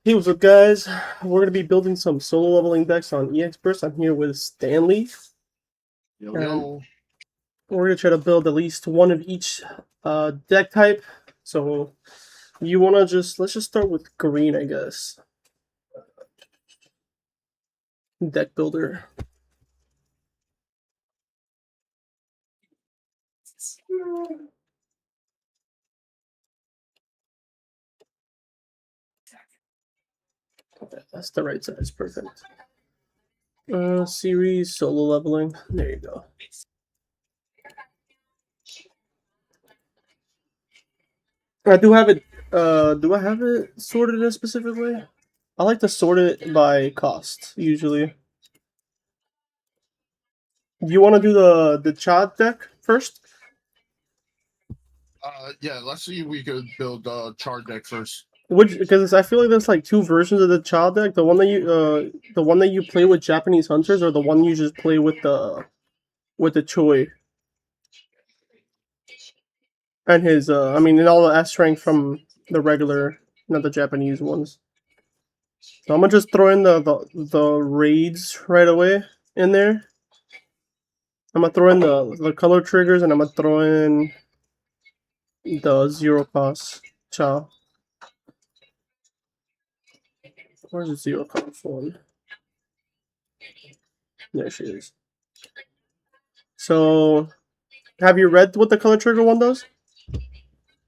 Hey, what's up, guys? We're going to be building some solo leveling decks on EXPerts. I'm here with Stanley. Yo, and yo. We're going to try to build at least one of each deck type. So, you want to let's just start with green, I guess. Deck builder. Okay, that's the right size. Perfect. Series, solo leveling. There you go. I do have it. Do I have it sorted in a specific way? I like to sort it by cost, usually. Do you want to do the Chad deck first? Yeah, let's see if we could build a chart deck first. Which, because I feel like there's like two versions of the child deck. The one that you play with Japanese hunters, or the one you just play with the Choi and his. I mean, and all the S rank from the regular, not the Japanese ones. So I'm gonna just throw in the raids right away in there. I'm gonna throw in the color triggers, and I'm gonna throw in the 0 cost Chow. Where's the 0 cost one? There she is. So, have you read what the color trigger one does?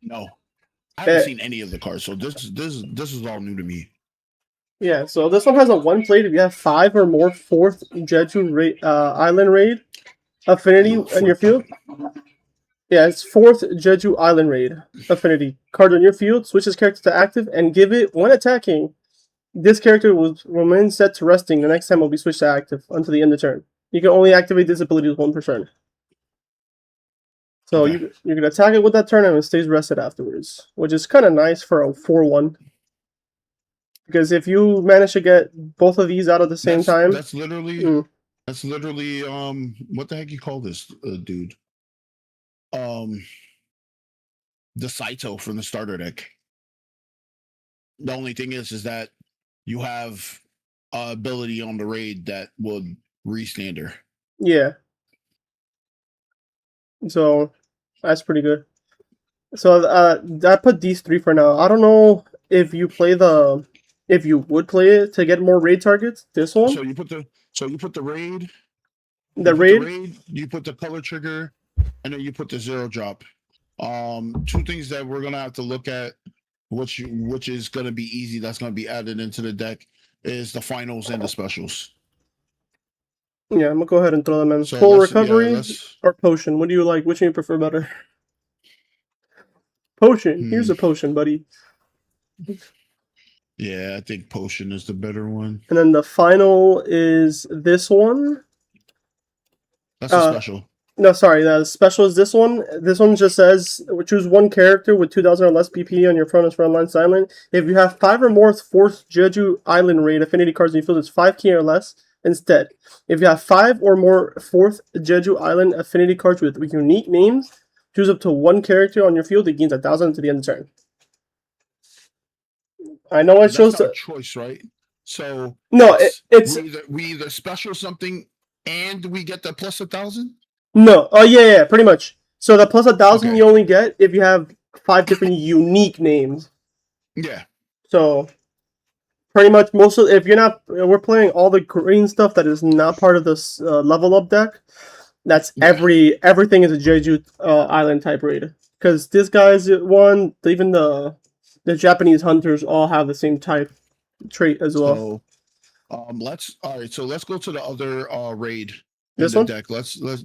No, I haven't seen any of the cards, so this is all new to me. Yeah, so this one has a 1 plate if you have 5 or more 4th Jeju Island Raid affinity in your field. Yeah, it's 4th Jeju Island Raid affinity card on your field. Switch this character to active and give it, when attacking, this character will remain set to resting. The next time will be switched to active until the end of turn. You can only activate this ability with 1 per turn. So okay. You can attack it with that turn and it stays rested afterwards, which is kind of nice for a 4-1. Because if you manage to get both of these out at the same time, that's literally what the heck you call this dude? The Saito from the starter deck. The only thing is that you have ability on the raid that would re-stander. Yeah. So that's pretty good. So I put these 3 for now. I don't know if you would play it to get more raid targets. This one. So you put the raid. The raid. You put the color trigger, and then you put the 0 drop. 2 things that we're gonna have to look at, which is gonna be easy. That's gonna be added into the deck is the finals and the specials. Yeah, I'm gonna go ahead and throw them in. So full recovery or potion. What do you like? Which one you prefer better? Potion. Here's a potion, buddy. Yeah, I think potion is the better one. And then the final is this one. That's a special. No, sorry, the special is this one. This one just says choose 1 character with 2,000 or less BP on your opponent's frontline silent. If you have 5 or more 4th Jeju Island Raid affinity cards in your field, it's 5k or less instead. If you have 5 or more 4th Jeju Island affinity cards with unique names, choose up to 1 character on your field. It gains 1,000 to the end of the turn. I know it shows a choice, right? So no, it's we either special something and we get the plus 1,000. No, oh yeah, pretty much. So the plus 1,000 you only get if you have 5 different unique names. Yeah. So pretty much if you're not, we're playing all the green stuff that is not part of this level up deck. That's everything is a Jeju Island type raid. Because this guy's one, even the Japanese hunters all have the same type trait as well. So let's go to the other raid. This one? Deck. Let's. All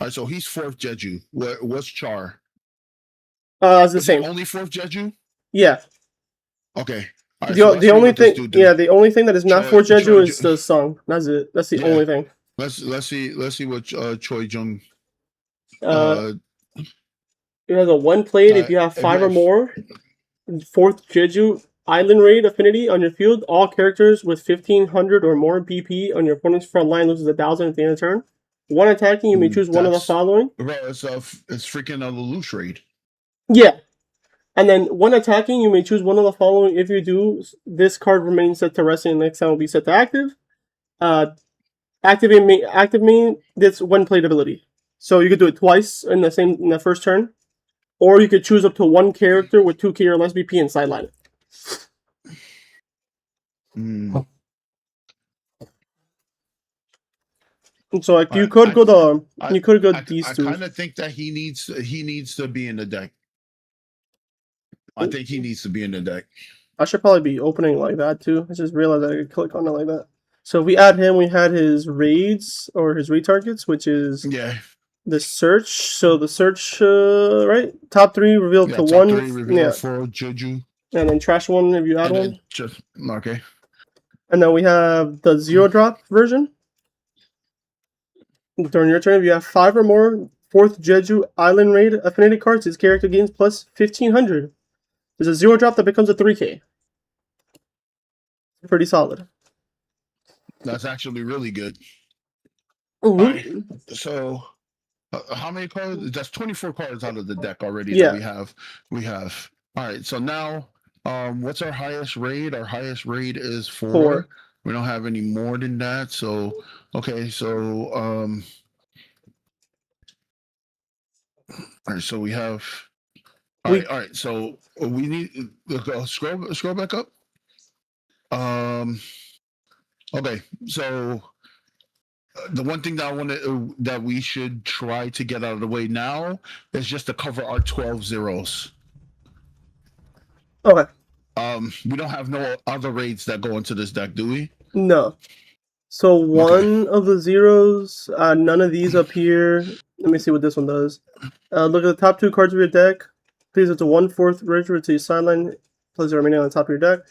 right, so he's 4th Jeju. What's Char? It's the same. Only 4th Jeju? Yeah. Okay. Right, the only thing, the only thing that is not 4th Jeju is the song. That's it. That's the only thing. Let's see what Choi Jung. It has a 1 plate if you have 5 or more. 4th Jeju Island Raid affinity on your field. All characters with 1,500 or more BP on your opponent's front line loses 1,000 at the end of the turn. 1 attacking, you may choose one of the following. Bro, it's freaking a Lelouch raid. Yeah. And then when attacking, you may choose one of the following. If you do, this card remains set to resting, and next time will be set to active. Active main. That's one played ability. So you could do it twice in the first turn, or you could choose up to one character with 2k or less BP and sideline it. So like you could go these two. I kind of think that he needs to be in the deck. I think he needs to be in the deck. I should probably be opening like that too. I just realized I could click on it like that. So if we add him, we had his raids or his raid targets, which is the search. So the search, right? Top 3 revealed to top 1. 3 revealed for Jeju. And then trash 1 if you add one. Just okay. And then we have the 0 drop version. During your turn, if you have 5 or more 4th Jeju Island Raid affinity cards, his character gains plus 1500. There's a 0 drop that becomes a 3k. Pretty solid. That's actually really good. Right. So, how many cards? That's 24 cards out of the deck already that we have. All right. So now, what's our highest raid? Our highest raid is 4. We don't have any more than that. So, okay. So, all right. So we have. All right. So we need scroll back up. Okay. So the one thing that that we should try to get out of the way now is just to cover our 12 zeros. Okay. We don't have no other raids that go into this deck, do we? No. So one of the zeros, none of these up here. Let me see what this one does. Look at the top 2 cards of your deck. Please, it's a 1/4 ritual to your sideline. Place the remaining on the top of your deck.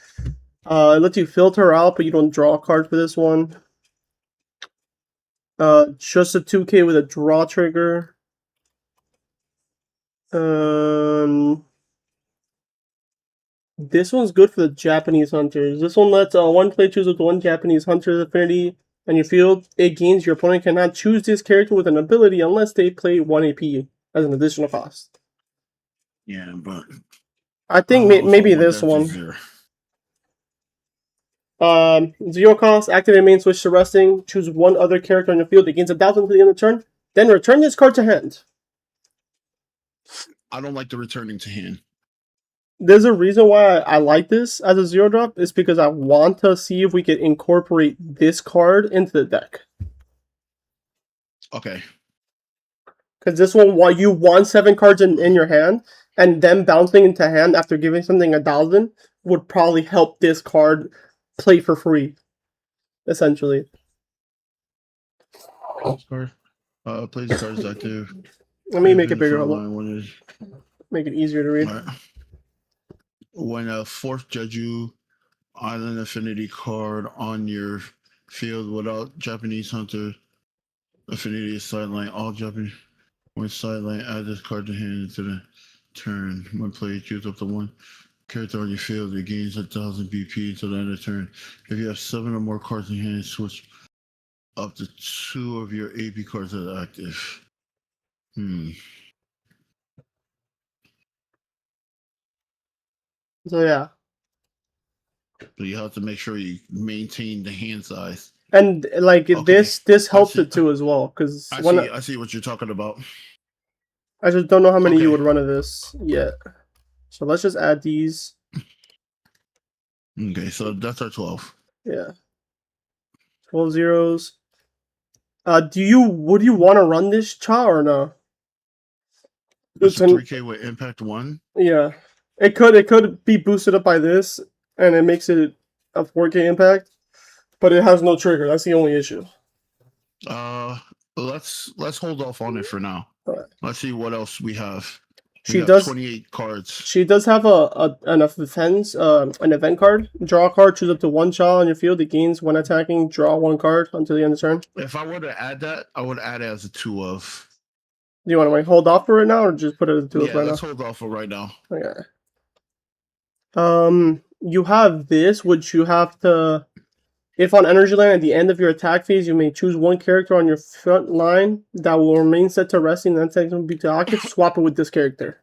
It lets you filter out, but you don't draw a card for this one. Just a 2k with a draw trigger. This one's good for the Japanese hunters. This one lets one player choose up to 1 Japanese hunter's affinity on your field. It gains your opponent cannot choose this character with an ability unless they play 1 AP as an additional cost. Yeah, but I think maybe this one. 0 cost, activate main, switch to resting, choose 1 other character on your field. It gains 1,000 to the end of the turn. Then return this card to hand. I don't like the returning to hand. There's a reason why I like this as a 0 drop. Is because I want to see if we could incorporate this card into the deck. Okay. Because this one, while you want 7 cards in your hand, and them bouncing into hand after giving something 1,000 would probably help this card play for free, essentially. Plays the cards active. Let me make it bigger. Make it easier to read. When a 4th Jeju Island affinity card on your field without Japanese hunter affinity is sideline, all Japanese when sideline, add this card to hand into the turn. When played, choose up to 1 character on your field. It gains 1,000 BP until the end of the turn. If you have 7 or more cards in hand, switch up to 2 of your AP cards that are active. So yeah. So you have to make sure you maintain the hand size. And like this helps it too as well, because I see what you're talking about. I just don't know how many you would run of this yet. So let's just add these. Okay, so that's our 12. Yeah. 12 zeros. Would you want to run this Cha or no? It's a 3k with impact 1? Yeah. It could be boosted up by this, and it makes it a 4k impact, but it has no trigger. That's the only issue. Let's hold off on it for now. Right. Let's see what else we have. She does 28 cards. She does have an event card. Draw a card, choose up to 1 Cha on your field. It gains when attacking. Draw 1 card until the end of the turn. If I were to add that, I would add it as a 2 of. Do you want to hold off for it now, or just put it as a 2 of right now? Let's hold off for right now. Okay. You have this, which you have to. If on Energy Land at the end of your attack phase, you may choose 1 character on your front line that will remain set to resting, and then will be to active. Swap it with this character.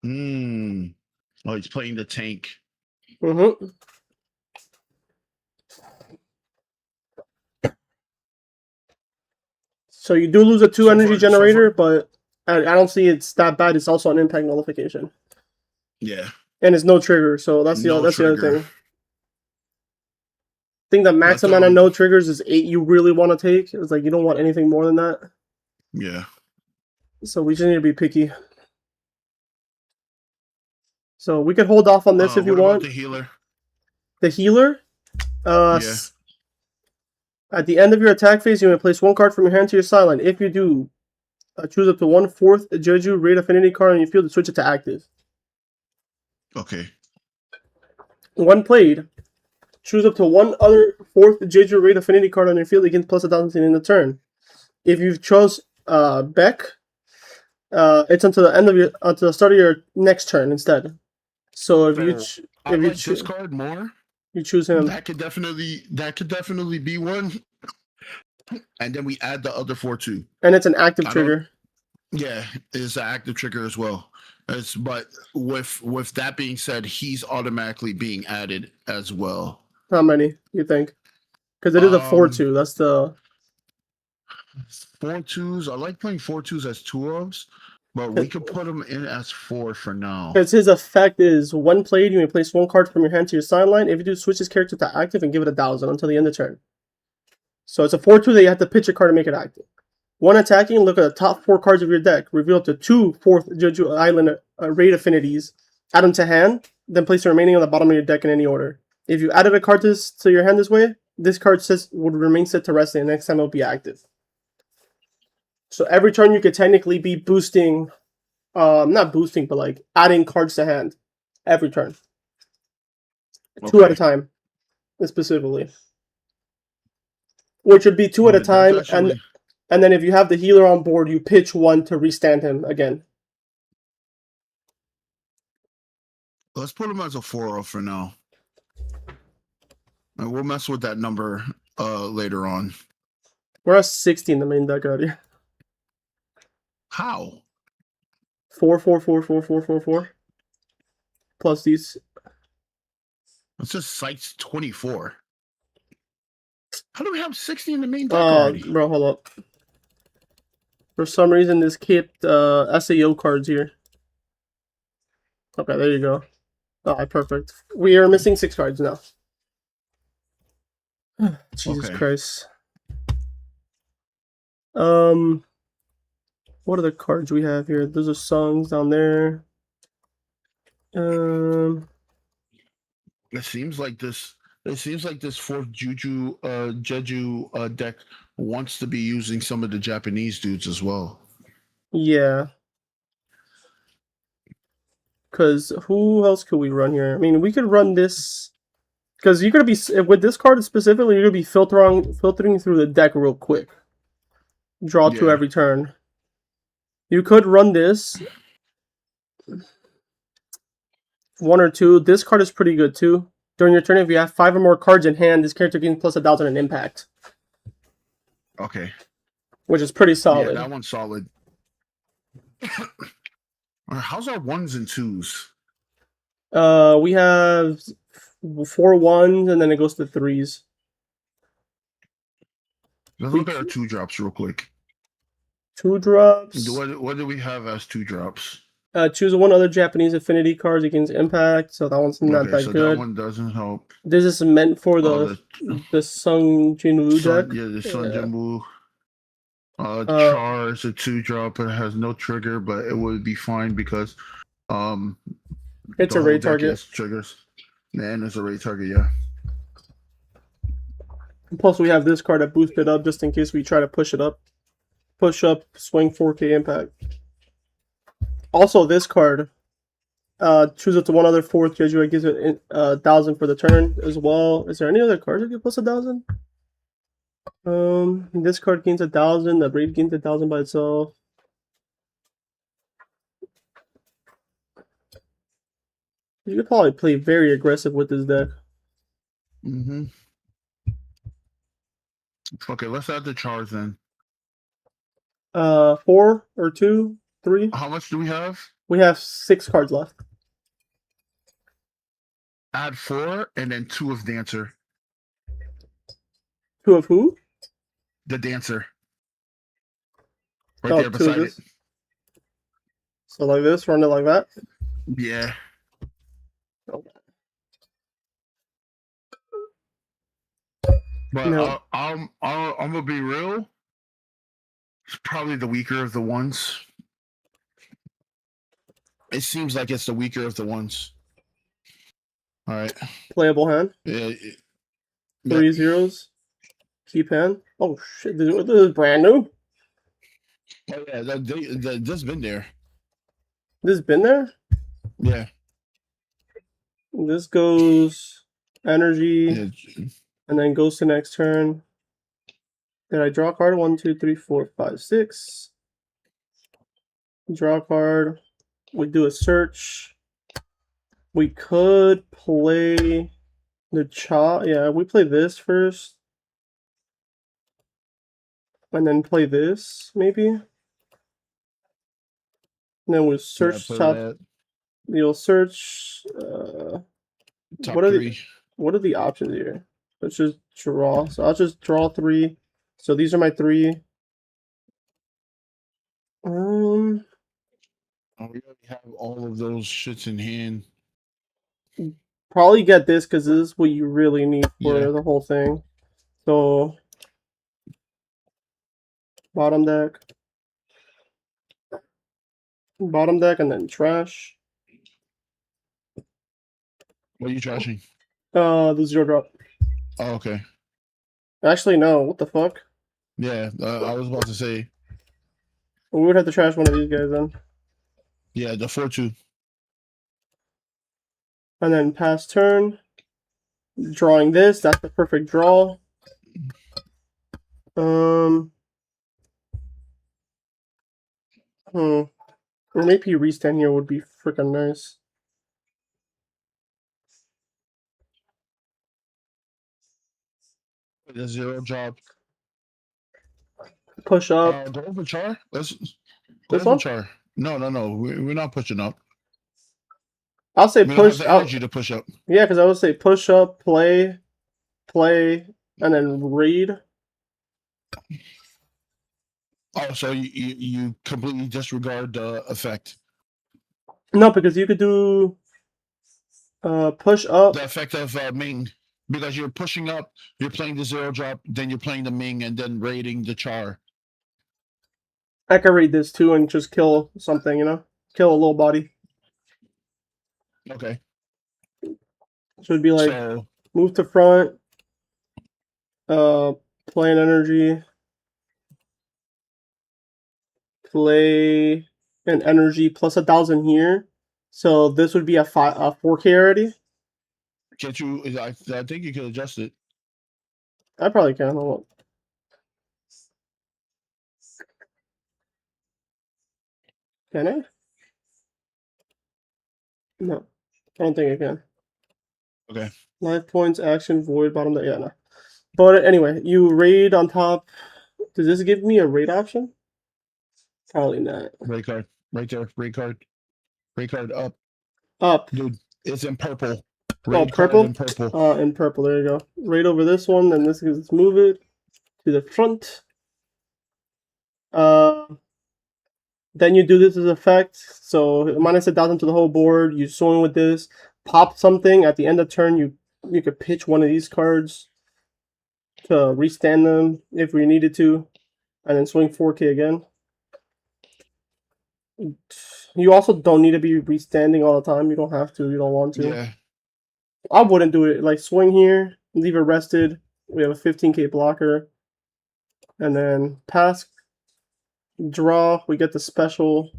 Oh, he's playing the tank. Mm-hmm. So you do lose a 2 energy generator, but I don't see it's that bad. It's also an impact nullification. Yeah. And it's no trigger, so that's the other thing. I think the max amount of no triggers is 8 you really want to take. It's like you don't want anything more than that. Yeah. So we just need to be picky. So we could hold off on this if you want. What about the healer? The healer? Yeah. At the end of your attack phase, you may place 1 card from your hand to your sideline. If you do, choose up to 1/4 Jeju Raid Affinity card on your field to switch it to active. Okay. When played, choose up to 1 other 4th Jeju Raid Affinity card on your field against plus 1,000 in the turn. If you've chose Beck, it's until the start of your next turn instead. So if you choose this card more, you choose him. That could definitely be one. And then we add the other 4 too. And it's an active trigger. Yeah, it's an active trigger as well. But with that being said, he's automatically being added as well. How many you think? Because it is a 4/2. That's the 4/2s. I like playing 4/2s as 2-ofs, but we could put him in as 4 for now. Because his effect is when played, you may place 1 card from your hand to your sideline. If you do, switch his character to active and give it 1,000 until the end of turn. So it's a 4/2 that you have to pitch a card to make it active. When attacking, look at the top 4 cards of your deck. Reveal up to 2 4th Jeju Island Raid Affinities. Add them to hand, then place the remaining on the bottom of your deck in any order. If you added a card to your hand this way, this card would remain set to rest and next time it will be active. So every turn you could technically be boosting, not boosting, but like adding cards to hand every turn. Okay. 2 at a time, specifically. Which would be 2 at a time, and then if you have the healer on board, you pitch 1 to restand him again. Let's put him as a 4/0 for now. And we'll mess with that number later on. We're at 60 in the main deck already. How? 4, 4, 4, 4, 4, 4, 4. Plus these. It's just sites 24. How do we have 60 in the main deck already? Bro, hold up. For some reason, this kept SAO cards here. Okay, there you go. Alright, perfect. We are missing 6 cards now. Jesus Christ. What are the cards we have here? Those are songs down there. It seems like this 4th Jeju deck wants to be using some of the Japanese dudes as well. Yeah. Because who else could we run here? I mean, we could run this. Because you're going to be, with this card specifically, you're going to be filtering through the deck real quick. Draw 2 every turn. You could run this. 1 or 2. This card is pretty good too. During your turn, if you have 5 or more cards in hand, this character gains plus 1,000 in impact. Okay. Which is pretty solid. Yeah, that one's solid. How's our 1s and 2s? We have 4 1s and then it goes to 3s. Let's look at our 2-drops real quick. 2 drops. What do we have as 2 drops? Choose 1 other Japanese affinity card against impact, so that one's not that good. That one doesn't help. This is meant for the Sung Jinwoo deck. Yeah, the Sung Jinwoo. Char is a 2-drop, but it has no trigger, but it would be fine because it's a raid target. Triggers. And it's a raid target, yeah. Plus, we have this card that boosts it up just in case we try to push it up. Push up, swing 4K impact. Also, this card, choose up to 1 other 4th Jeju. It gives it 1,000 for the turn as well. Is there any other cards that give plus 1,000? This card gains 1,000. The raid gains 1,000 by itself. You could probably play very aggressive with this deck. Okay, let's add the Chars then. 4 or 2. 3. How much do we have? We have 6 cards left. Add 4 and then 2 of Dancer. 2 of who? The Dancer. Right Oh, there 2 of beside it. this. So like this, run it like that. Yeah. Okay. But No. I'm gonna be real. It's probably the weaker of the ones. It seems like it's the weaker of the ones. All right. Playable hand. Yeah. 3 zeros. Keep hand. Oh shit! This is brand new. Oh yeah, this has been there. This has been there. Yeah. This goes energy, Yeah. and then goes to next turn. Did I draw a card? 1, 2, 3, 4, 5, 6. Draw a card. We do a search. We could play the Cha. Yeah, we play this first. And then play this, maybe. And then we'll search top. You'll search. Top what are 3. what are the options here? Let's just draw. So I'll just draw 3. So these are my 3. We already have all of those shits in hand. Probably get this because this is what you really need for Yeah. the whole thing. So bottom deck, and then trash. What are you trashing? The 0 drop. Oh, okay. Actually, no. What the fuck? Yeah, I was about to say. We would have to trash one of these guys then. Yeah, the 4-2. And then pass turn. Drawing this. That's the perfect draw. Or maybe restand here would be freaking nice. The 0 job. Push up. Go over Char. Let's go This over one? Char. No. We're not pushing up. I'll say We push. don't have the energy to push up. Yeah, because I would say push up, play, and then raid. Oh, so you completely disregard the effect. No, because you could do push up. The effect of Ming. Because you're pushing up, you're playing the 0 drop, then you're playing the Ming, and then raiding the Char. I could raid this too and just kill something, you know? Kill a little body. Okay. So it'd be like move to front, play an energy, play an energy plus 1,000 here. So this would be a 4K already. Can't you? I think you could adjust it. I probably can. Hold on. Can I? No, I don't think I can. Okay. Life points, action, void, bottom. Yeah, no. But anyway, you raid on top. Does this give me a raid option? Probably not. Raid card. Right there. Raid card. Raid card up. Up. Dude, it's in purple. Raid purple? In purple. In purple. There you go. Raid over this one. Then let's move it to the front. Then you do this as effect. So minus 1,000 to the whole board. You swing with this. Pop something at the end of turn. You could pitch one of these cards to restand them if we needed to, and then swing 4K again. You also don't need to be restanding all the time. You don't have to. You don't want to. Yeah. I wouldn't do it. Like swing here, leave it rested. We have a 15K blocker, and then pass. Draw. We get the special.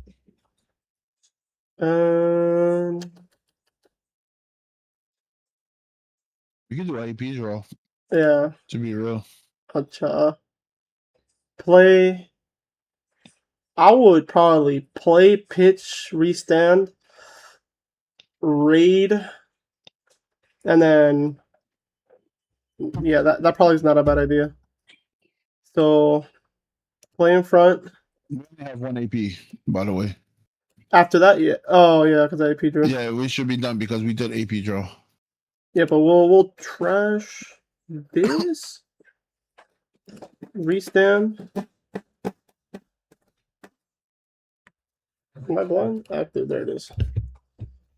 You can do IEP draw. Yeah. To be real. Acha. Play. I would probably play, pitch, restand, raid, and then yeah, that probably is not a bad idea. So play in front, We only have one AP, by the way. After that, yeah. Oh yeah, because I AP drew. Yeah, we should be done because we did AP draw. Yeah, but we'll trash this. Restand. Am I blind? Active. There it is.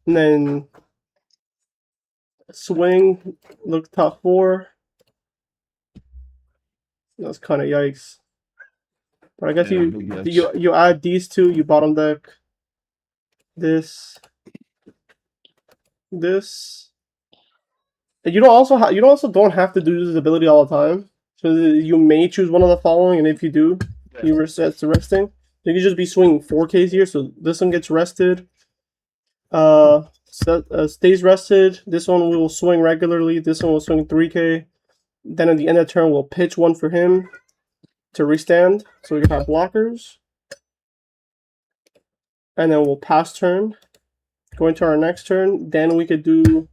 And then swing. Look top 4. That's kind of yikes. But I guess Yeah, you add these two. You bottom deck this. And you also don't have to do this ability all the time. So you may choose one of the following, and if you do, you reset the resting. You can just be swinging 4Ks here. So this one gets rested. Stays rested. This one will swing regularly. This one will swing 3K. Then at the end of the turn, we'll pitch one for him to restand. So we can have blockers. And then we'll pass turn. Going to our next turn. Then we could do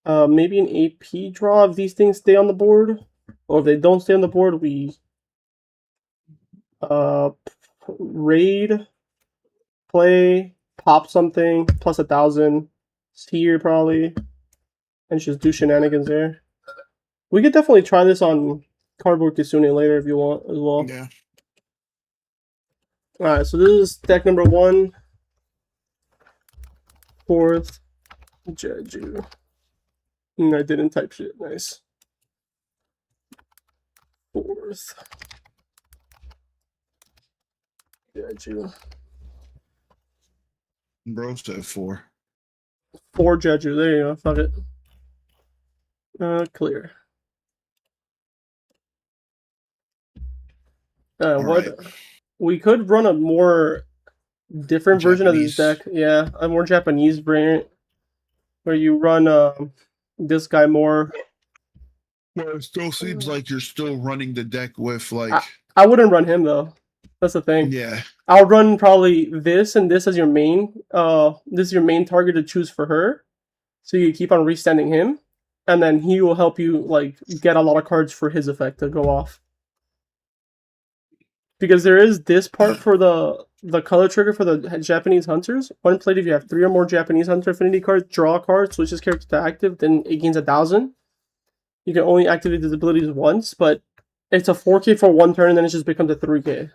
maybe an AP draw if these things stay on the board. Or if they don't stay on the board, we raid, play, pop something, plus 1,000 here probably, and just do shenanigans there. We could definitely try this on Cardboard Kisune later if you want as well. Yeah. Alright, so this is deck number 1. 4th Jeju. I didn't type shit. Nice. 4th Jeju. Bro said 4. 4 Jeju. There you go. Fuck it. Clear. What? Right. We could run a more different version of this deck. Yeah, a more Japanese variant where you run this guy more. Well, it still seems like you're still running the deck with like. I wouldn't run him though. That's the thing. Yeah. I'll run probably this and this as your main. This is your main target to choose for her, so you keep on restanding him, and then he will help you like get a lot of cards for his effect to go off. Because there is this part for the color trigger for the Japanese hunters. One plate if you have 3 or more Japanese hunter affinity cards, draw a card, switch this character to active, then it gains 1,000. You can only activate these abilities once, but it's a 4K for 1 turn, and then it just becomes a 3K.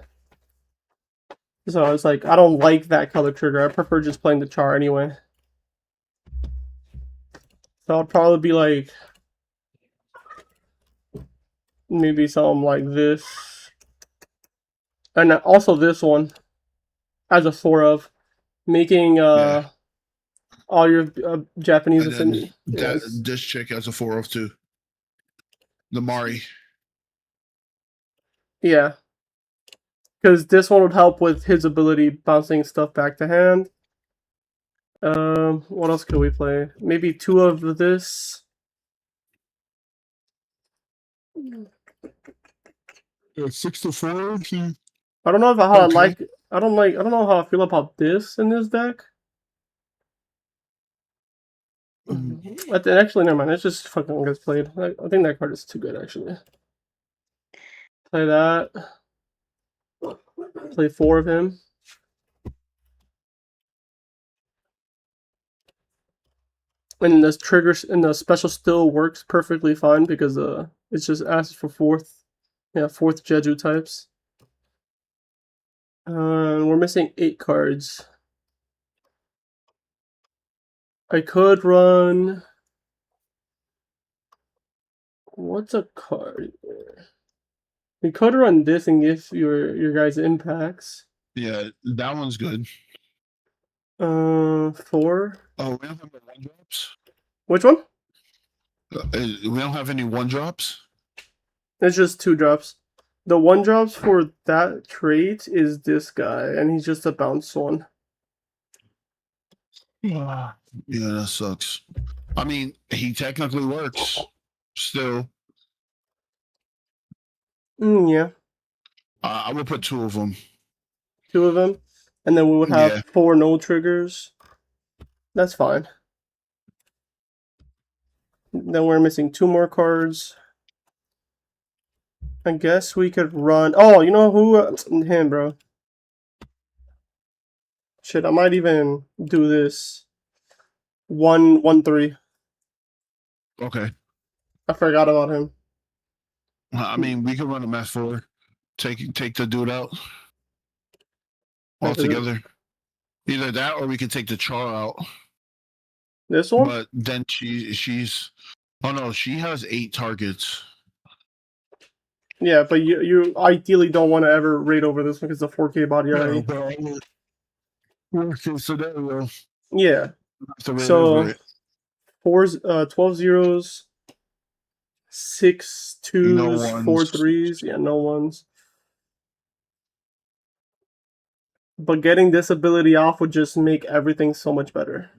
So it's like, I don't like that color trigger. I prefer just playing the char anyway. So I'll probably be like, maybe something like this. And also this one as a 4 of, making all your Japanese affinity. This chick has a 4 of too. The Mari. Yeah. Because this one would help with his ability bouncing stuff back to hand. What else could we play? Maybe 2 of this. Yeah, 6 to 4. I don't know how I like. I don't know how I feel about this in this deck. Actually, never mind. It's just fucking gets played. I think that card is too good, actually. Play that. Play 4 of him. And this triggers and the special still works perfectly fine because it's just asks for 4th Jeju types. We're missing 8 cards. I could run. What's a card? We could run this and give your guys impacts. Yeah, that one's good. 4. Oh, we don't have any 1-drops. Which one? We don't have any 1-drops. It's just 2-drops. The 1-drops for that trait is this guy, and he's just a bounce one. Yeah, that sucks. I mean, he technically works still. Yeah. I would put 2 of them. 2 of them, and then we would have 4 no triggers. That's fine. Then we're missing 2 more cards. I guess we could run. Oh, you know who? Him, bro. Shit, I might even do this. 1-1-3. Okay. I forgot about him. I mean, we can run a match 4. Take the dude out altogether. Either that, or we can take the Char out. This one? But then she's. Oh no, she has 8 targets. Yeah, but you ideally don't want to ever raid over this one because it's a 4K body already. Worst case scenario. Yeah. So 12 zeros, 6 twos, No 4 ones. threes. Yeah, no ones. But getting this ability off would just make everything so much better.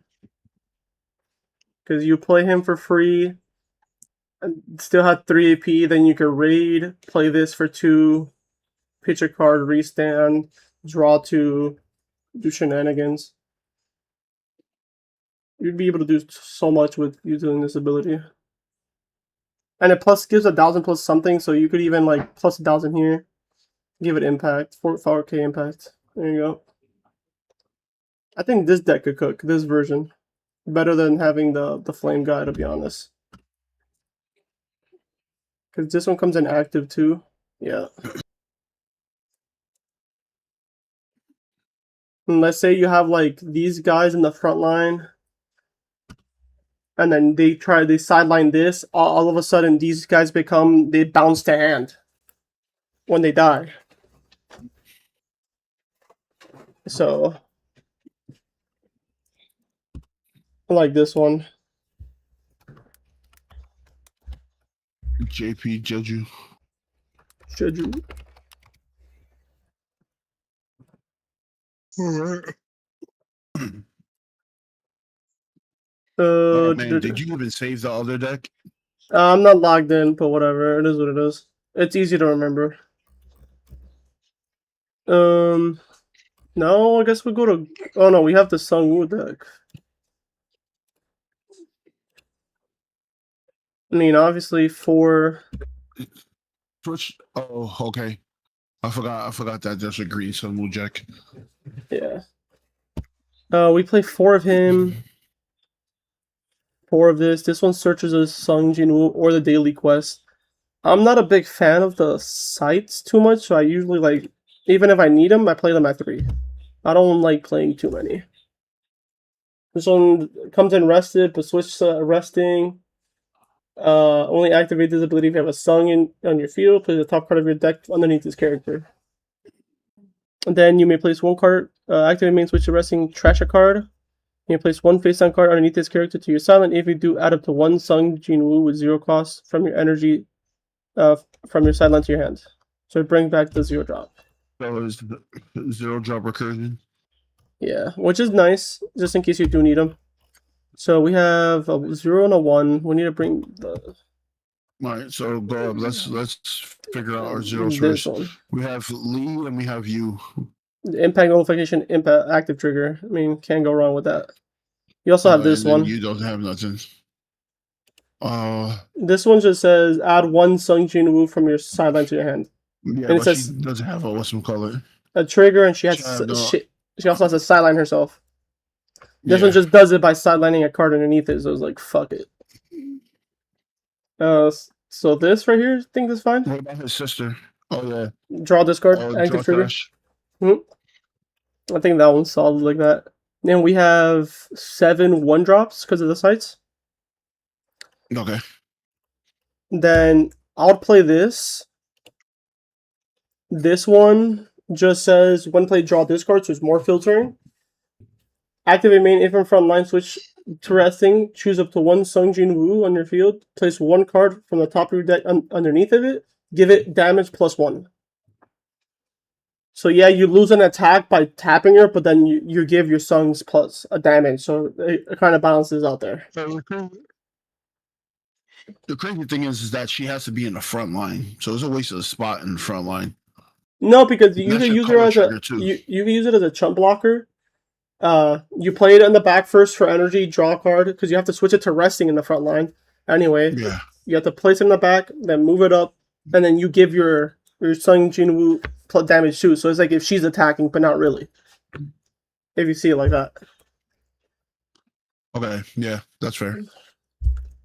Because you play him for free, and still have 3 AP, then you could raid, play this for 2, pitch a card, restand, draw 2, do shenanigans. You'd be able to do so much with using this ability. And it plus gives 1,000 plus something, so you could even like plus 1,000 here. Give it impact, 4K impact. There you go. I think this deck could cook, this version. Better than having the flame guy, to be honest. Because this one comes in active too. Yeah. And let's say you have like these guys in the front line. And then they sideline this. All of a sudden, these guys they bounce to hand when they die. So, I like this one. JP Jeju. Jeju. Man, did you even save the other deck? I'm not logged in, but whatever. It is what it is. It's easy to remember. No, I guess we'll go to... Oh, no, we have the Sung-woo deck. I mean, obviously, 4... Switch. Oh, okay. I forgot that there's a green Sung-woo deck. Yeah. We play 4 of him. 4 of this. This one searches as Sung Jin-woo or the daily quest. I'm not a big fan of the sites too much, so I usually like... Even if I need them, I play them at 3. I don't like playing too many. This one comes in rested, but switch to resting. Only activate this ability if you have a Sung on your field. Play the top card of your deck underneath this character. And then you may place 1 card. Activate main switch to resting, trash a card. You may place 1 face-down card underneath this character to your silent. If you do, add up to 1 Sung Jin-woo with 0 cost from your energy, from your sideline to your hand. So bring back the 0 drop. So is the 0 drop recursion? Yeah, which is nice, just in case you do need them. So we have a 0 and a 1. We need to bring the... Alright, so go up. Let's figure out our zeros this first. one. We have Lee and we have you. Impact notification, impact active trigger. I mean, can't go wrong with that. You also have this one. You don't have nothing. This one just says add 1 Sung Jin-woo from your sideline to your hand. Yeah, and but she doesn't have a whatchamacallit. A trigger, and she has she also has to sideline herself. This one just does it by sidelining a card underneath it, so it's like fuck it. So this right here, I think that's fine. What about his sister? Oh yeah. Draw this card, active trigger. I think that one's solid like that. Then we have 7 1-drops because of the sites. Okay. Then I'll play this. This one just says when played, draw this card, so it's more filtering. Activate main if in front line, switch to resting. Choose up to 1 Sung Jin-woo on your field. Place 1 card from the top of your deck underneath of it. Give it damage +1. So yeah, you lose an attack by tapping her, but then you give your Sungs plus a damage, so it kind of balances out there. The crazy thing is that she has to be in the front line, so it's a waste of a spot in the front line. No, because you can use her as you can use it as a chump blocker. You play it in the back first for energy, draw a card, because you have to switch it to resting in the front line. Anyway, yeah. You have to place it in the back, then move it up, and then you give your Sung Jinwoo damage too. So it's like if she's attacking, but not really. If you see it like that. Okay, yeah, that's fair.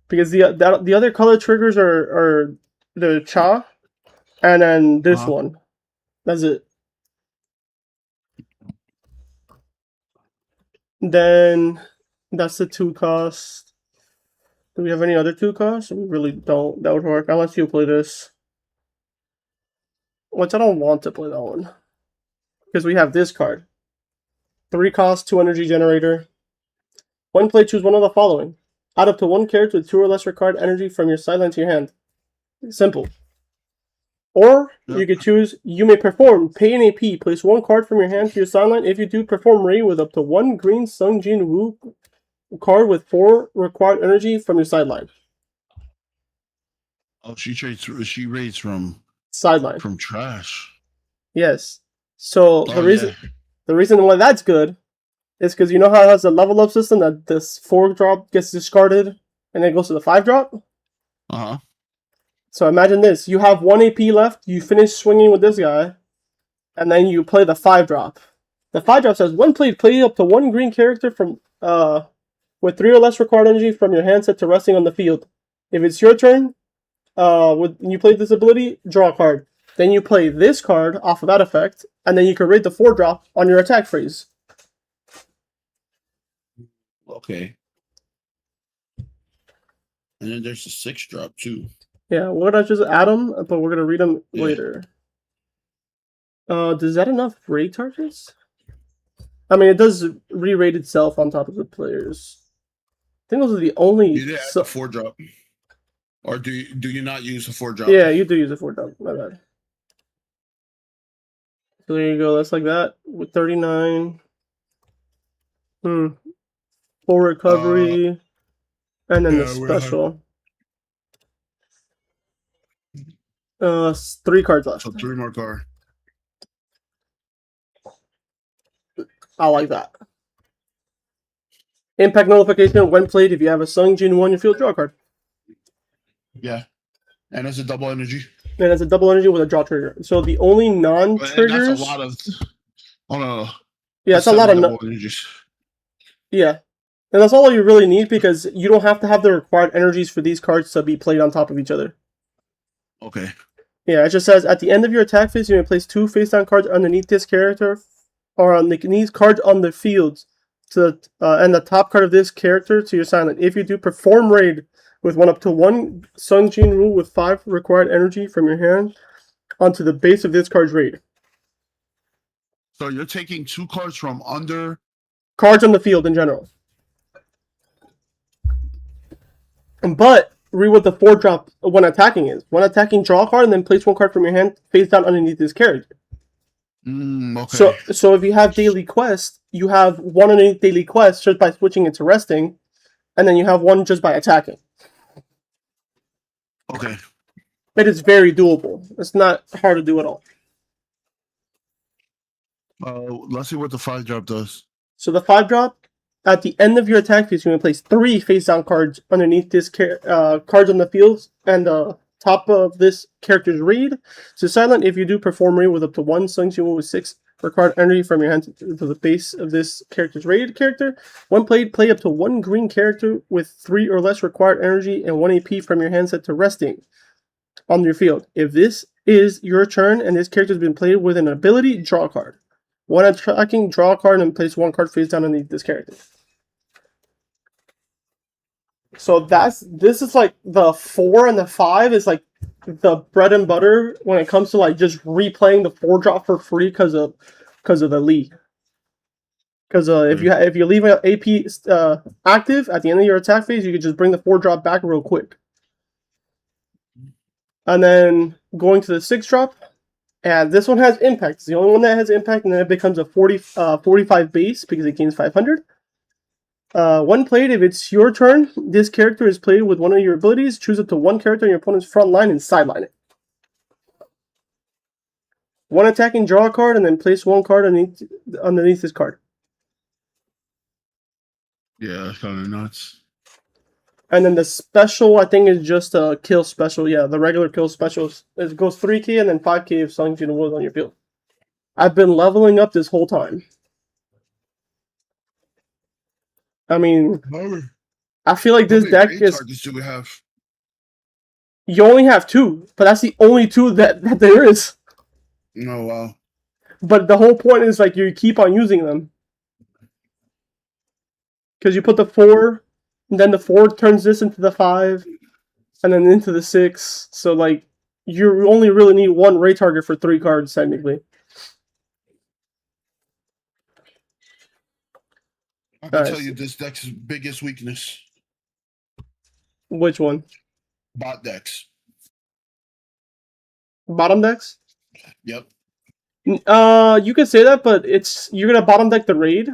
Because the other color triggers are the Cha, and then this one. That's it. Then that's the 2 cost. Do we have any other 2 costs? We really don't. That would work unless you play this. Which I don't want to play that one. Because we have this card. 3 cost, 2 energy generator. One play, choose one of the following. Add up to 1 character with 2 or less required energy from your sideline to your hand. Simple. Or you could choose, you may perform, pay an AP, place 1 card from your hand to your sideline. If you do, perform raid with up to 1 green Sung Jin Woo card with 4 required energy from your sideline. Oh, she raids from sideline. From trash. Yes. So the reason why that's good is because you know how it has a level up system that this 4-drop gets discarded and then goes to the 5-drop? Uh-huh. So imagine this. You have 1 AP left, you finish swinging with this guy, and then you play the 5-drop. The 5-drop says, when played, play up to 1 green character from with 3 or less required energy from your hand set to resting on the field. If it's your turn, when you play this ability, draw a card. Then you play this card off of that effect, and then you can raid the 4-drop on your attack phrase. Okay. And then there's a 6-drop too. Yeah, we're gonna just add them, but we're gonna read them later. Does that enough raid targets? I mean, it does re-raid itself on top of the players. I think those are the only. You did add the 4-drop, or do you not use the 4-drop? Yeah, you do use a 4-drop. My bad. So there you go. That's like that with 39. 4 recovery, and then the special. 3 cards left. So 3 more cards. I like that. Impact notification when played. If you have a Sung Jin 1, you field, draw a card. Yeah. And it's a double energy. And it's a double energy with a draw trigger. So the only non-triggers. That's a lot of. Oh no. Yeah, it's a lot of double energies. Yeah. And that's all you really need because you don't have to have the required energies for these cards to be played on top of each other. Okay. Yeah, it just says at the end of your attack phase, you may place 2 face-down cards underneath this character, or on these cards on the field, and the top card of this character to your silent. If you do, perform raid with 1 up to 1 Sung Jin Woo with 5 required energy from your hand onto the base of this card's raid. So you're taking 2 cards from under cards on the field in general. But read what the 4-drop when attacking is. When attacking, draw a card and then place 1 card from your hand face down underneath this character. Okay. So if you have daily quest, you have 1 underneath daily quest just by switching it to resting, and then you have 1 just by attacking. Okay. It is very doable. It's not hard to do at all. Let's see what the 5-drop does. So the 5-drop, at the end of your attack phase, you're going to place 3 face-down cards underneath this cards on the field and the top of this character's raid. So silent, if you do, perform raid with up to 1 Sung Jin Woo with 6 required energy from your hand to the base of this character's raid character. When played, play up to 1 green character with 3 or less required energy and 1 AP from your hand set to resting on your field. If this is your turn and this character has been played with an ability, draw a card. When attacking, draw a card and place 1 card face down underneath this character. So this is like the 4 and the 5 is like the bread and butter when it comes to like just replaying the 4-drop for free because of the league. Because if you leave an AP active at the end of your attack phase, you can just bring the 4-drop back real quick. And then going to the 6-drop, and this one has impact. It's the only one that has impact, and then it becomes a 45 base because it gains 500. When played, if it's your turn, this character is played with one of your abilities. Choose up to 1 character on your opponent's front line and sideline it. 1 attacking, draw a card, and then place 1 card underneath this card. Yeah, that's kind of nuts. And then the special, I think, is just a kill special. Yeah, the regular kill special. It goes 3k and then 5k if something's gonna wood on your field. I've been leveling up this whole time. I mean, I feel like this deck is. Targets do we have? You only have 2, but that's the only 2 that there is. Oh, wow. But the whole point is like you keep on using them. Because you put the 4, and then the 4 turns this into the 5, and then into the 6. So like you only really need 1 raid target for 3 cards technically. I can tell you this deck's biggest weakness. Which one? Bot decks. Bottom decks? Yep. You could say that, but you're gonna bottom deck the raid.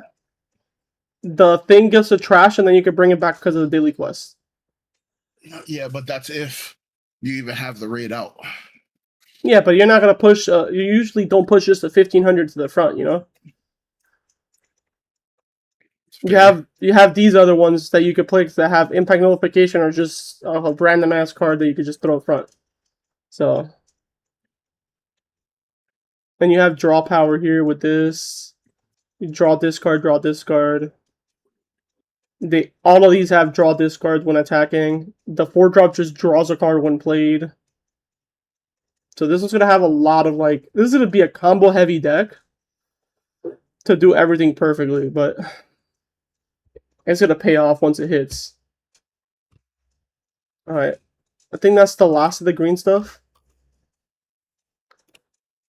The thing gets to trash, and then you can bring it back because of the daily quest. Yeah, but that's if you even have the raid out. Yeah, but you're not gonna push. You usually don't push just the 1500 to the front, you know. You have these other ones that you could play that have impact notification or just a random ass card that you could just throw up front. So, and you have draw power here with this. You draw this card, draw this card. All of these have draw discard when attacking. The 4-drop just draws a card when played. So this is gonna have a lot of like. This is gonna be a combo heavy deck to do everything perfectly, but it's gonna pay off once it hits. All right, I think that's the last of the green stuff.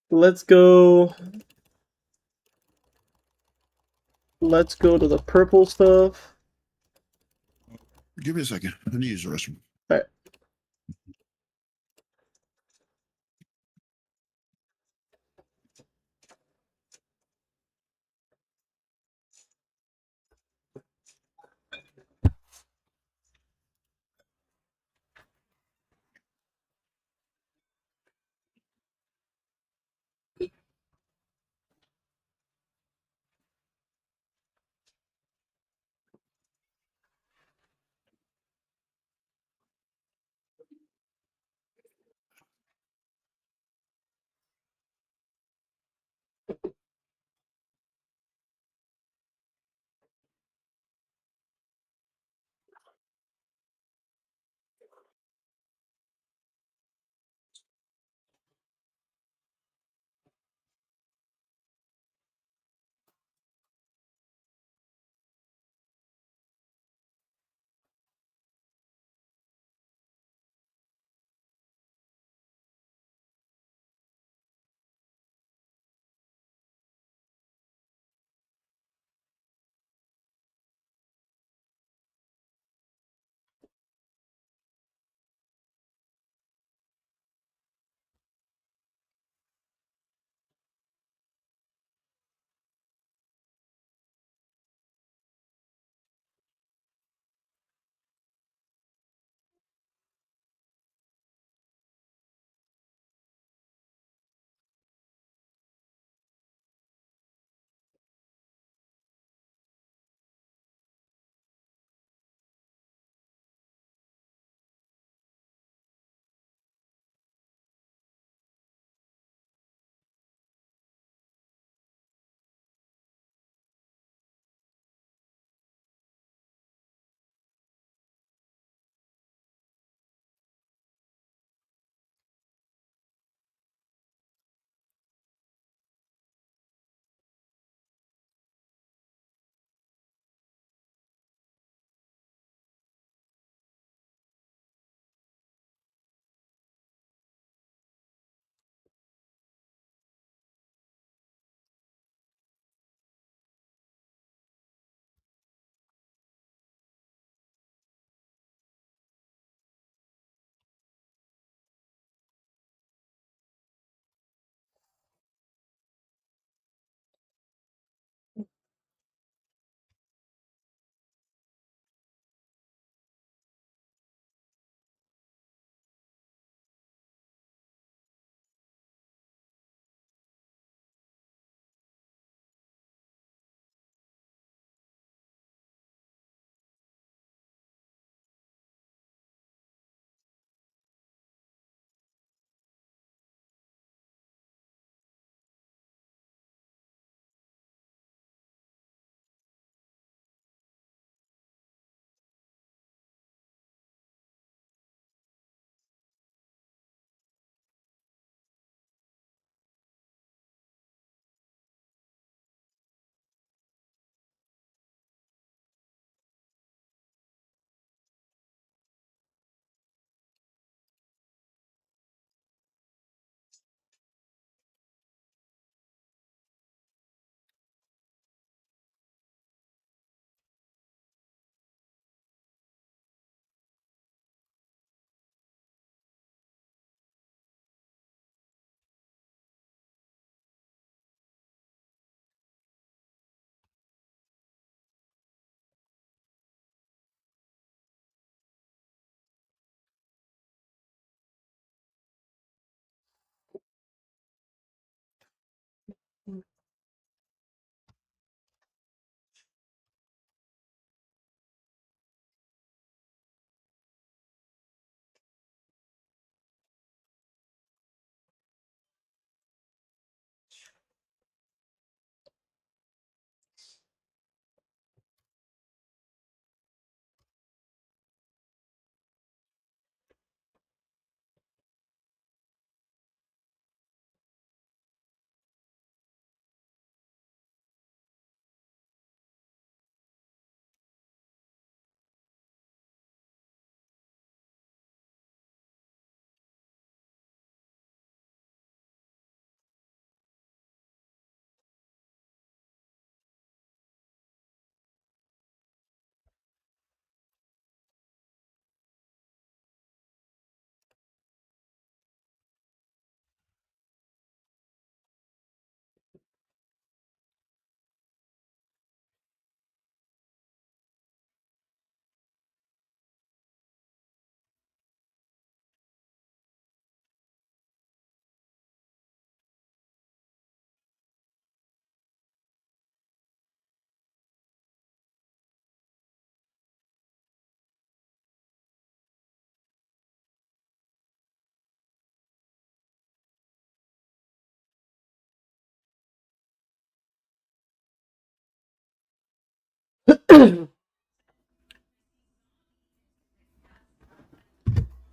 Let's go. Let's go to the purple stuff. Give me a second. I need to use the restroom. All right.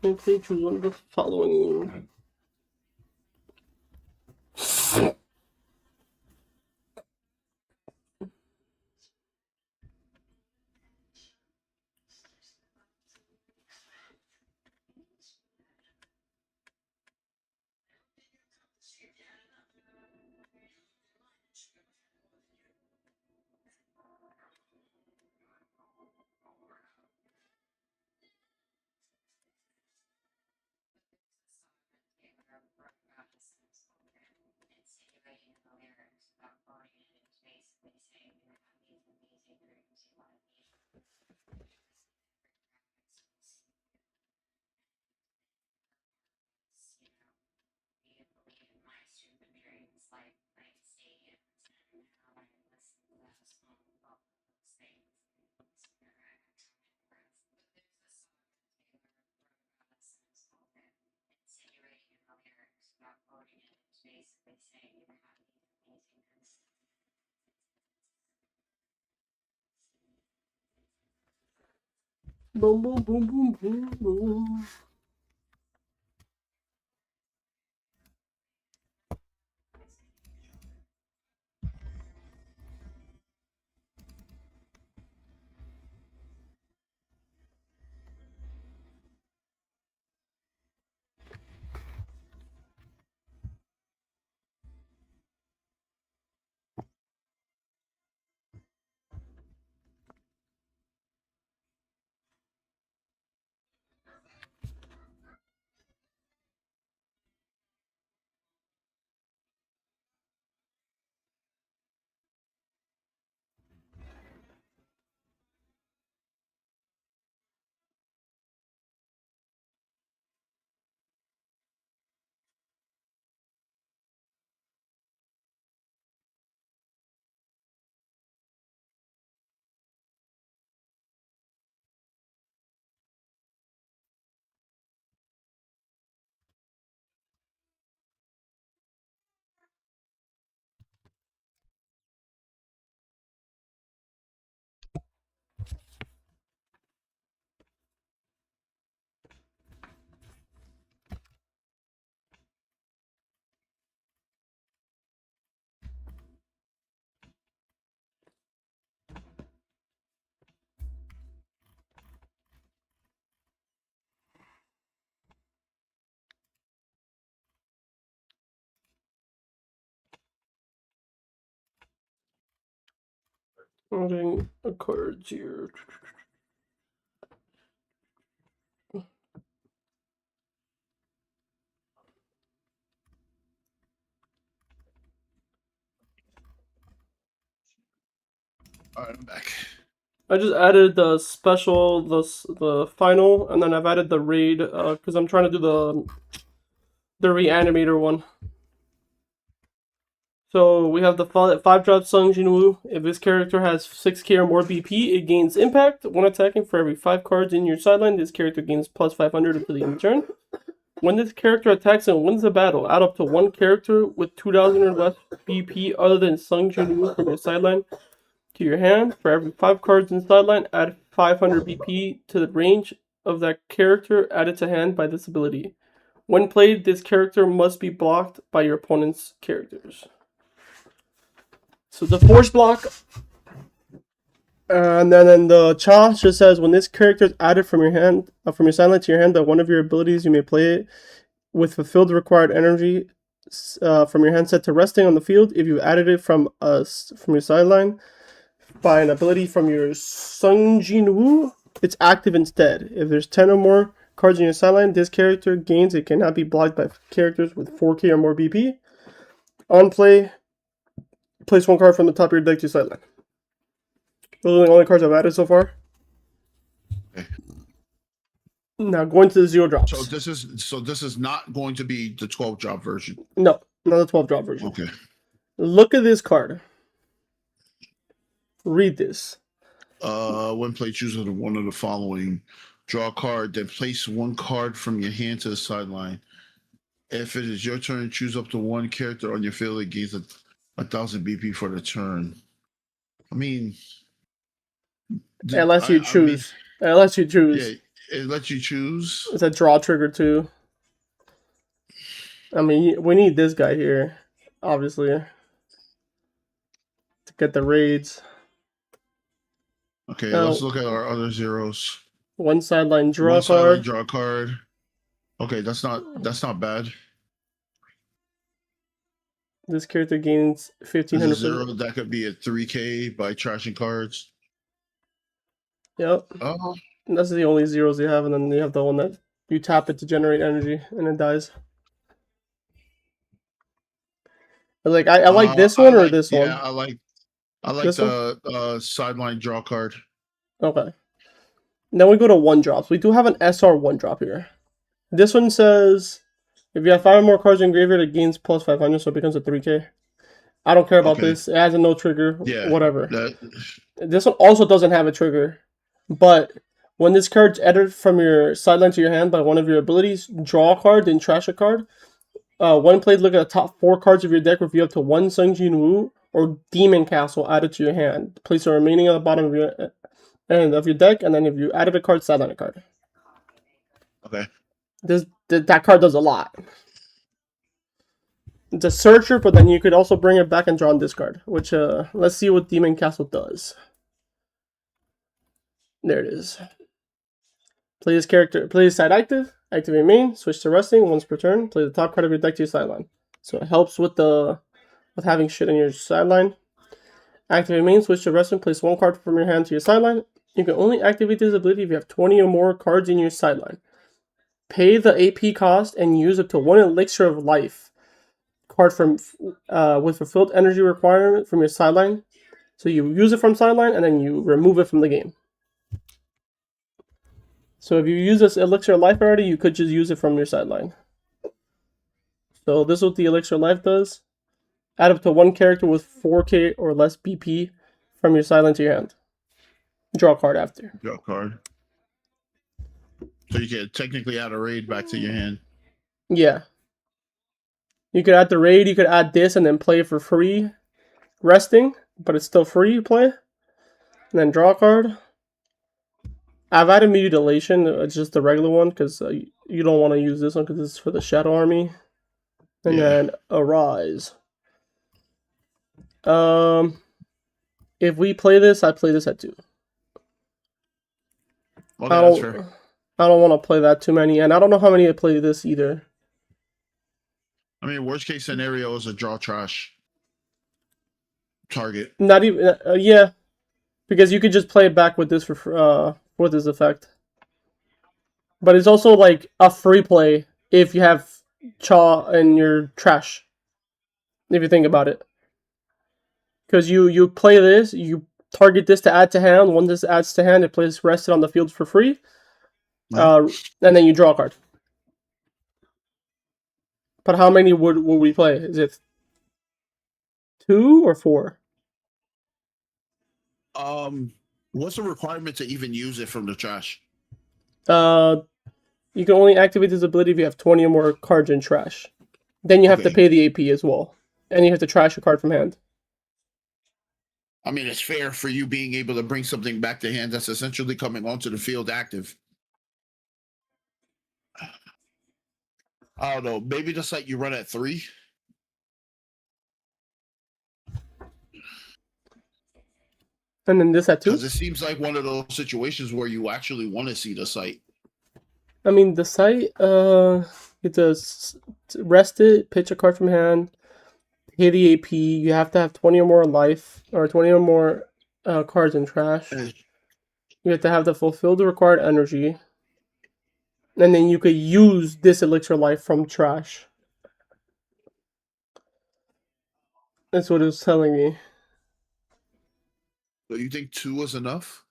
Okay, choose one of the following. Boom, boom, boom, boom, boom, boom. I'm getting a cards here. Alright, I'm back. I just added the special, the final, and then I've added the raid because I'm trying to do the reanimator one. So we have the 5-drop Sung Jinwoo. If this character has 6k or more BP, it gains impact. When attacking, for every 5 cards in your sideline, this character gains plus 500 until the end of the turn. When this character attacks and wins the battle, add up to 1 character with 2,000 or less BP other than Sung Jinwoo from your sideline to your hand. For every 5 cards in sideline, add 500 BP to the range of that character added to hand by this ability. When played, this character must be blocked by your opponent's characters. So the force block, and then in the cha just says when this character is added from your hand, from your sideline to your hand, by one of your abilities, you may play it with fulfilled required energy from your hand set to resting on the field. If you added it from your sideline by an ability from your Sung Jinwoo, it's active instead. If there's 10 or more cards in your sideline, this character gains. It cannot be blocked by characters with 4k or more BP. On play, place 1 card from the top of your deck to your sideline. Those are the only cards I've added so far. Okay. Now going to the 0-drops. So this is not going to be the 12-drop version. No, not the 12-drop version. Okay. Look at this card. Read this. When played, choose one of the following. Draw a card, then place 1 card from your hand to the sideline. If it is your turn, choose up to 1 character on your field that gains 1,000 BP for the turn. I mean, it lets you choose. It lets you choose. Yeah, it lets you choose. It's a draw trigger too. I mean, we need this guy here, obviously, to get the raids. Okay, let's look at our other zeros. 1 sideline draw card. Sideline draw card. Okay, that's not bad. This character gains 1,500. Zero, that could be a 3k by trashing cards. Yep. Oh. That's the only zeros you have, and then you have the one that you tap it to generate energy, and it dies. Like I like this one or this one. Yeah, I like the sideline draw card. Okay. Then we go to 1-drops. We do have an SR 1-drop here. This one says if you have 5 or more cards in graveyard, it gains plus 500, so it becomes a 3k. I don't care about this. It has a no trigger. Yeah, whatever. This one also doesn't have a trigger. But when this card's added from your sideline to your hand by one of your abilities, draw a card, then trash a card. When played, look at the top 4 cards of your deck, reveal up to 1 Sung Jinwoo or Demon Castle added to your hand. Place the remaining at the bottom of your end of your deck, and then if you added a card, sideline a card. Okay. That card does a lot. It's a searcher, but then you could also bring it back and draw and discard. Which let's see what Demon Castle does. There it is. Play this character. Play this side active. Activate main. Switch to resting once per turn. Play the top card of your deck to your sideline. So it helps with having shit in your sideline. Activate main. Switch to resting. Place 1 card from your hand to your sideline. You can only activate this ability if you have 20 or more cards in your sideline. Pay the AP cost and use up to 1 elixir of life card from with fulfilled energy requirement from your sideline. So you use it from sideline and then you remove it from the game. So if you use this elixir of life already, you could just use it from your sideline. So this is what the elixir of life does. Add up to 1 character with 4k or less BP from your sideline to your hand. Draw a card after. Draw a card. So you can technically add a raid back to your hand. Yeah. You could add the raid, you could add this and then play for free. Resting, but it's still free to play. And then draw a card. I've added mutilation, it's just the regular one, because you don't want to use this one because this is for the Shadow Army. And then Arise. If we play this, I play this at 2. Okay, that's fair. I don't want to play that too many, and I don't know how many I play this either. I mean, worst case scenario is a draw trash target. Not even, yeah, because you could just play it back with this for this effect. But it's also like a free play if you have Cha and your trash. If you think about it, because you play this, you target this to add to hand. When this adds to hand, it plays rested on the field for free. And then you draw a card. But how many would we play? Is it 2 or 4? What's the requirement to even use it from the trash? You can only activate this ability if you have 20 or more cards in trash. Then you have to Okay. pay the AP as well, and you have to trash a card from hand. I mean, it's fair for you being able to bring something back to hand that's essentially coming onto the field active. I don't know. Maybe just like you run at 3. And then this at 2? Because it seems like one of those situations where you actually want to see the site. I mean, the site, it does rest it, pitch a card from hand, pay the AP. You have to have 20 or more life, or 20 or more cards in trash. You have to have to fulfill the required energy. And then you could use this elixir life from trash. That's what it was telling me. So you think 2 is enough?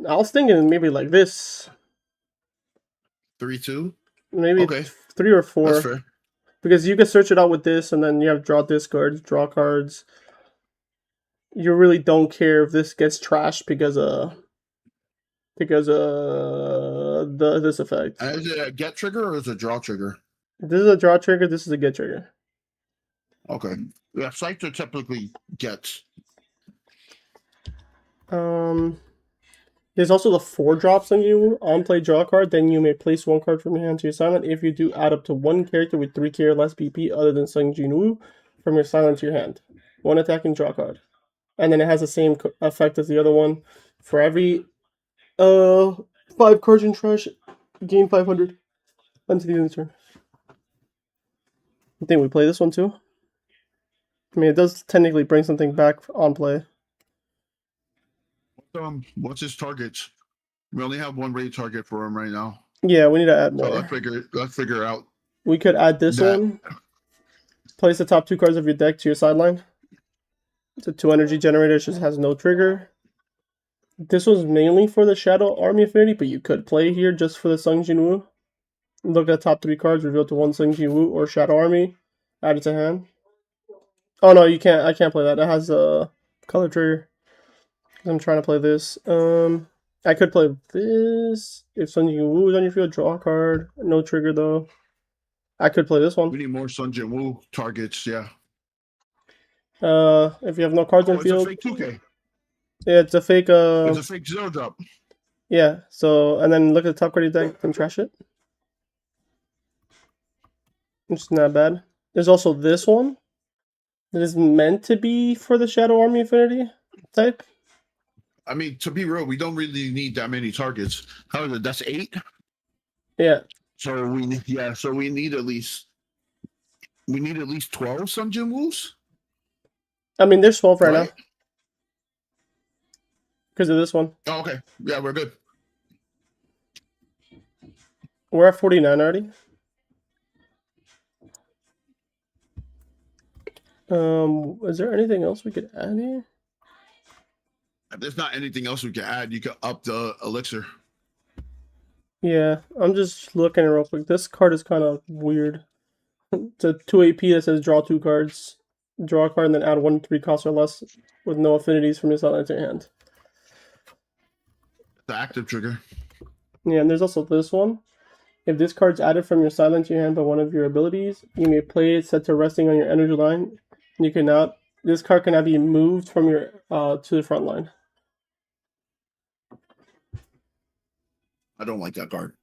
I was thinking maybe like this. 3, 2? Maybe Okay. 3 or 4. That's fair. Because you can search it out with this, and then you have draw discards, draw cards. You really don't care if this gets trashed because this effect. Is it a get trigger or is it a draw trigger? This is a draw trigger. This is a get trigger. Okay. Yeah, sites are typically gets. There's also the 4 drops on you. On play, draw a card. Then you may place 1 card from your hand to your silent. If you do, add up to 1 character with 3k or less BP other than Stanl3y Woo from your silent to your hand. 1 attack and draw card. And then it has the same effect as the other one. For every 5 cards in trash, gain 500 until the end of the turn. I think we play this one too. I mean, it does technically bring something back on play. What's his targets? We only have 1 raid target for him right now. Yeah, we need to add more. So let's figure out. We could add this one. Place the top 2 cards of your deck to your sideline. It's a 2 energy generator. It just has no trigger. This was mainly for the Shadow Army affinity, but you could play here just for the Stanl3y Woo. Look at the top 3 cards, reveal to 1 Stanl3y Woo or Shadow Army. Add it to hand. Oh no, you can't. I can't play that. It has a color trigger. I'm trying to play this. I could play this. If Stanl3y Woo is on your field, draw a card. No trigger though. I could play this one. We need more Stanl3y Woo targets, yeah. If you have no cards on field. It's a fake 2K. Yeah, it's a fake It's a fake 0 drop. Yeah, so and then look at the top card of your deck and trash it. It's not bad. There's also this one. That is meant to be for the Shadow Army affinity type. I mean, to be real, we don't really need that many targets. However, that's 8. Yeah. So we need at least 12 Stanl3y Woos. I mean, there's 12 right now. Because of this one. Oh, okay. Yeah, we're good. We're at 49 already. Is there anything else we could add here? If there's not anything else we can add, you can up the elixir. Yeah, I'm just looking real quick. This card is kind of weird. It's a 2 AP that says draw 2 cards. Draw a card and then add 1 3 cost or less with no affinities from your sideline to your hand. The active trigger. Yeah, and there's also this one. If this card's added from your sideline to your hand by one of your abilities, you may play it set to resting on your energy line. You cannot. This card cannot be moved from your to the front line. I don't like that card.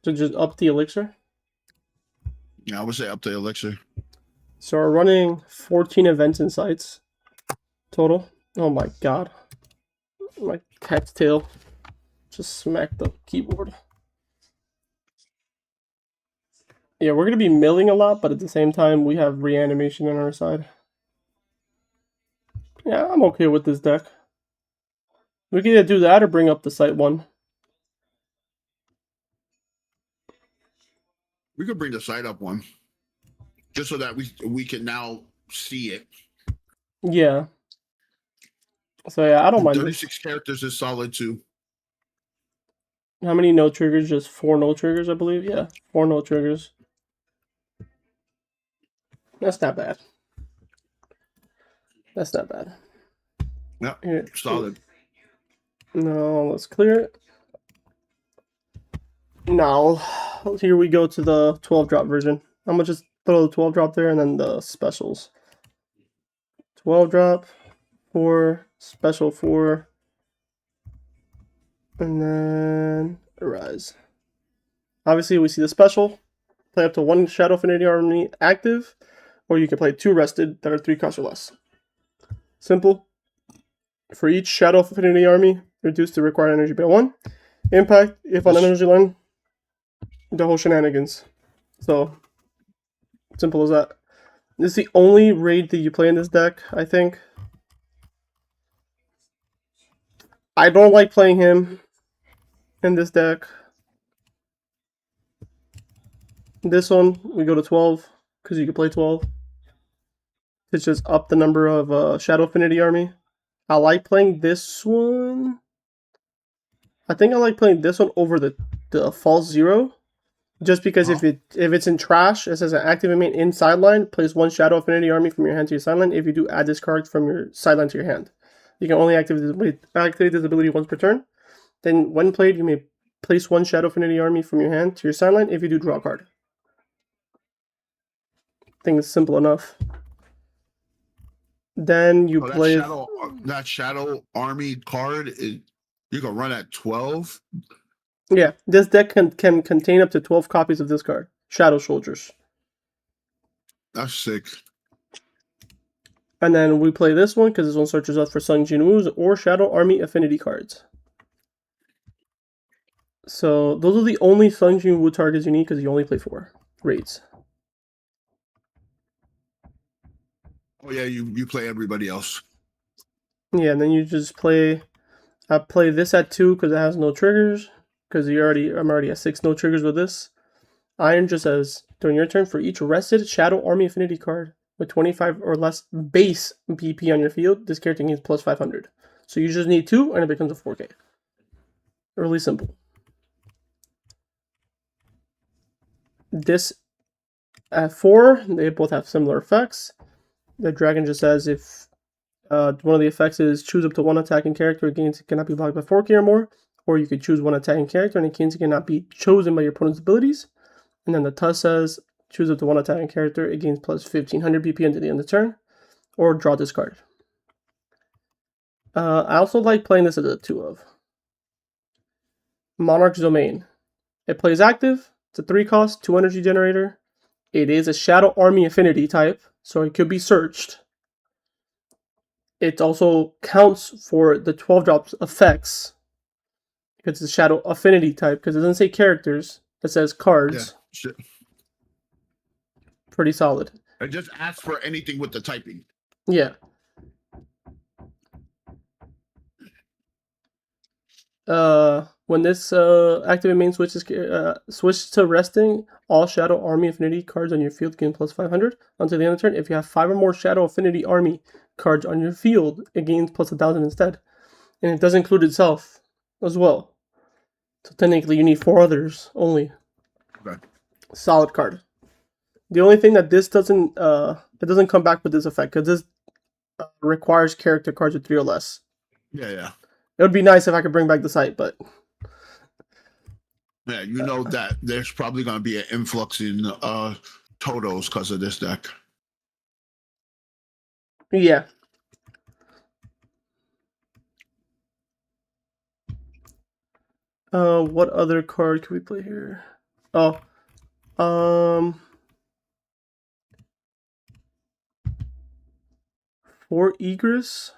So just up the elixir. Yeah, I would say up the elixir. So we're running 14 events and sites total. Oh my god. My cat's tail just smacked the keyboard. Yeah, we're going to be milling a lot, but at the same time, we have reanimation on our side. Yeah, I'm okay with this deck. We can either do that or bring up the site one. We could bring the site up one. Just so that we can now see it. Yeah. So yeah, I don't mind 36 characters is solid too. How many no triggers? Just 4 no triggers, I believe. Yeah, 4 no triggers. That's not bad. That's not bad. Yeah, Here. solid. No, let's clear it. Now, here we go to the 12 drop version. I'm gonna just throw the 12 drop there and then the specials. 12 drop, 4, special 4, and then Arise. Obviously, we see the special. Play up to 1 Shadow Affinity Army active, or you can play 2 rested that are 3 cost or less. Simple. For each Shadow Affinity Army, reduce the required energy by 1. Impact, if on an energy line, the whole shenanigans. So, simple as that. This is the only raid that you play in this deck, I think. I don't like playing him in this deck. This one, we go to 12, because you can play 12. It's just up the number of Shadow Affinity Army. I like playing this one. I think I like playing this one over the False Zero. Just because if it's in trash, it says an active main in sideline, place 1 Shadow Affinity Army from your hand to your sideline. If you do, add this card from your sideline to your hand. You can only activate this ability once per turn. Then, when played, you may place 1 Shadow Affinity Army from your hand to your sideline. If you do, draw a card. I think it's simple enough. Then you play that Shadow Army card. You can run at 12. Yeah, this deck can contain up to 12 copies of this card. Shadow Soldiers. That's sick. And then we play this one because this one searches out for Sung Jin Woo's or Shadow Army Affinity cards. So those are the only Sung Jin Woo targets you need because you only play 4 raids. Oh yeah, you play everybody else. Yeah, and then you just play. I play this at 2 because it has no triggers. Because I'm already at 6 no triggers with this. Iron just says during your turn, for each rested Shadow Army Affinity card with 25 or less base BP on your field, this character gains plus 500. So you just need 2 and it becomes a 4K. Really simple. This at 4, they both have similar effects. The dragon just says if one of the effects is choose up to 1 attacking character, gains cannot be blocked by 4K or more, or you could choose 1 attacking character and it gains cannot be chosen by your opponent's abilities. And then the Tuss says choose up to 1 attacking character, it gains plus 1500 BP until the end of the turn, or draw this card. I also like playing this as a 2 of. Monarch's Domain. It plays active, it's a 3 cost, 2 energy generator. It is a Shadow Army Affinity type, so it could be searched. It also counts for the 12 drops effects. It's a Shadow Affinity type, because it doesn't say characters, it says cards. Yeah, pretty solid. I just ask for anything with the typing. Yeah. When this activate main switches switch to resting, all Shadow Army Affinity cards on your field gain plus 500 until the end of the turn. If you have 5 or more Shadow Affinity Army cards on your field, it gains plus 1000 instead. And it does include itself as well. So technically you need 4 others only. Okay. Solid card. The only thing that this doesn't it doesn't come back with this effect, because this requires character cards with 3 or less. Yeah. It would be nice if I could bring back the site, but yeah, you know that there's probably going to be an influx in Totos because of this deck. Yeah. What other card can we play here? Oh, for Egress.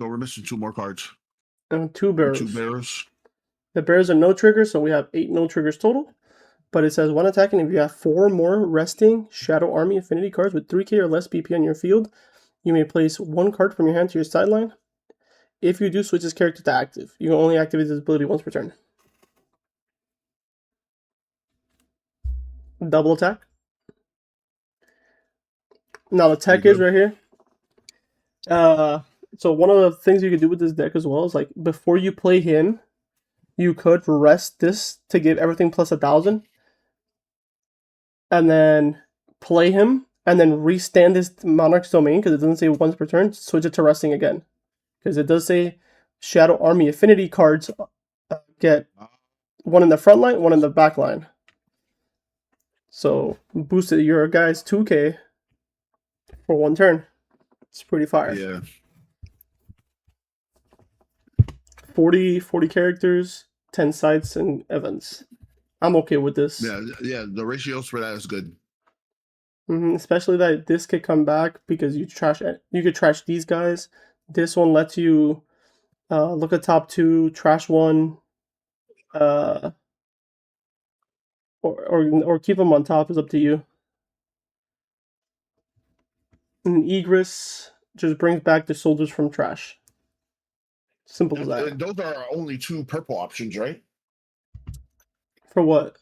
So we're missing 2 more cards. And 2 bearers. 2 bearers. The bearers are no triggers, so we have 8 no triggers total. But it says when attacking, if you have 4 more resting Shadow Army Affinity cards with 3k or less BP on your field, you may place 1 card from your hand to your sideline. If you do, switch this character to active. You can only activate this ability once per turn. Double attack. Now the tech is right here. So one of the things you could do with this deck as well is, like, before you play him, you could rest this to give everything plus 1000. and then play him, and then restand this Monarch's Domain, because it doesn't say once per turn, switch it to resting again. Because it does say Shadow Army affinity cards get one in the front line, one in the back line. So boosted your guy's 2k for 1 turn. It's pretty fire. Yeah. 40 characters, 10 sites and events. I'm okay with this. Yeah, the ratios for that is good. Especially that this could come back because you could trash these guys. This one lets you look at top 2, trash 1, or keep them on top is up to you. And Egress just brings back the soldiers from trash. Simple as that. And those are only 2 purple options, right? For what?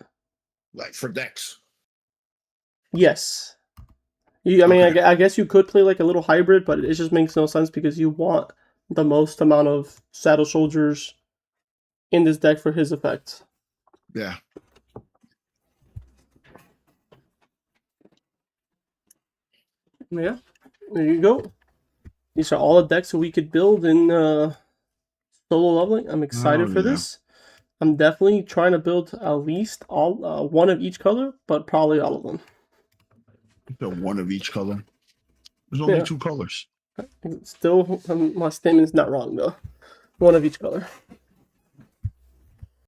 Like for decks. Yes. I guess you could play like a little hybrid, but it just makes no sense because you want the most amount of saddle soldiers in this deck for his effect. Yeah. Yeah. There you go. These are all the decks that we could build in solo leveling. I'm excited for this. I'm definitely trying to build at least all one of each color, but probably all of them. So one of each color. There's only 2 colors. Still, my statement's not wrong though. One of each color.